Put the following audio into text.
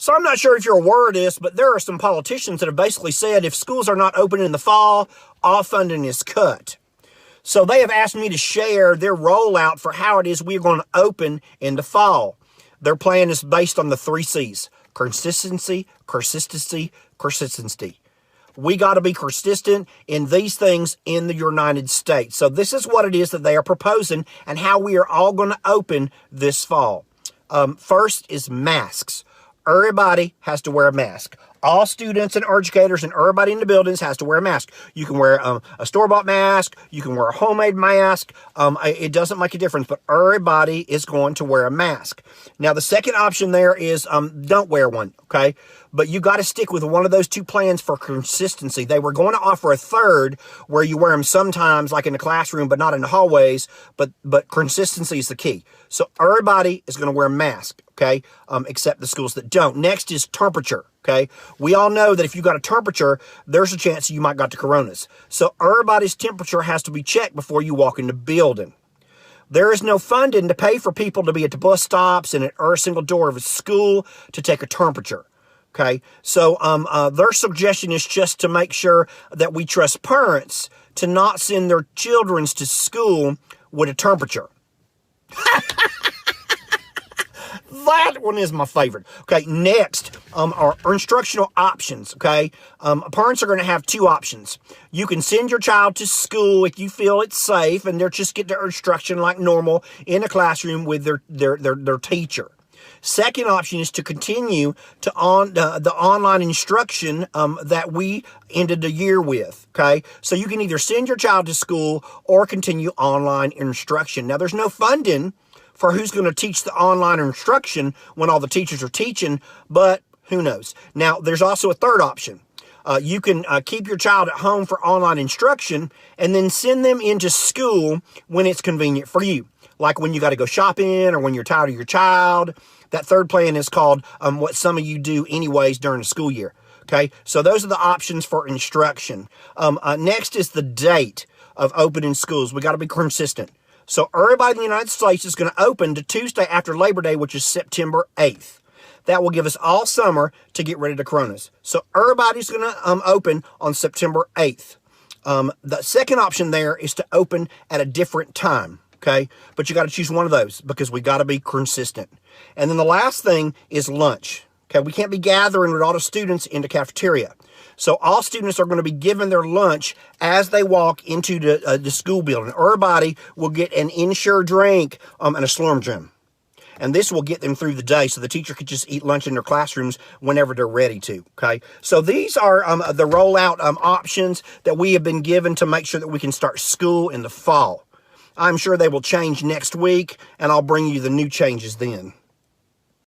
So I'm not sure if you're aware of this, but there are some politicians that have basically said if schools are not open in the fall, all funding is cut. So they have asked me to share their rollout for how it is we're going to open in the fall. Their plan is based on the 3 C's: consistency, consistency, consistency. We got to be consistent in these things in the United States. So this is what it is that they are proposing and how we are all going to open this fall. First is masks. Everybody has to wear a mask. All students and educators and everybody in the buildings has to wear a mask. You can wear a store-bought mask. You can wear a homemade mask. It doesn't make a difference, but everybody is going to wear a mask. Now, the second option there is don't wear one, okay? But you got to stick with one of those 2 plans for consistency. They were going to offer a third where you wear them sometimes, like in the classroom, but not in the hallways. But consistency is the key. So everybody is going to wear a mask, okay? Except the schools that don't. Next is temperature, okay? We all know that if you got a temperature, there's a chance you might got the coronas. So everybody's temperature has to be checked before you walk in the building. There is no funding to pay for people to be at the bus stops and at every single door of a school to take a temperature. Okay, so their suggestion is just to make sure that we trust parents to not send their children to school with a temperature. That one is my favorite. Okay, next are instructional options, okay? Parents are going to have 2 options. You can send your child to school if you feel it's safe and they'll just get their instruction like normal in a classroom with their teacher. Second option is to continue to the online instruction that we ended the year with, okay? So you can either send your child to school or continue online instruction. Now, there's no funding for who's going to teach the online instruction when all the teachers are teaching, but who knows? Now, there's also a third option. You can keep your child at home for online instruction and then send them into school when it's convenient for you, like when you got to go shopping or when you're tired of your child. That third plan is called what some of you do anyways during the school year. Okay, so those are the options for instruction. Next is the date of opening schools. We got to be consistent. So everybody in the United States is going to open the Tuesday after Labor Day, which is September 8th. That will give us all summer to get rid of the coronas. So everybody's going to open on September 8th. The second option there is to open at a different time. Okay, but you got to choose one of those because we got to be consistent. And then the last thing is lunch. Okay, we can't be gathering with all the students in the cafeteria. So all students are going to be given their lunch as they walk into the school building. Everybody will get an insured drink and a Slurm gym. And this will get them through the day so the teacher could just eat lunch in their classrooms whenever they're ready to, okay? So these are the rollout options that we have been given to make sure that we can start school in the fall. I'm sure they will change next week, and I'll bring you the new changes then.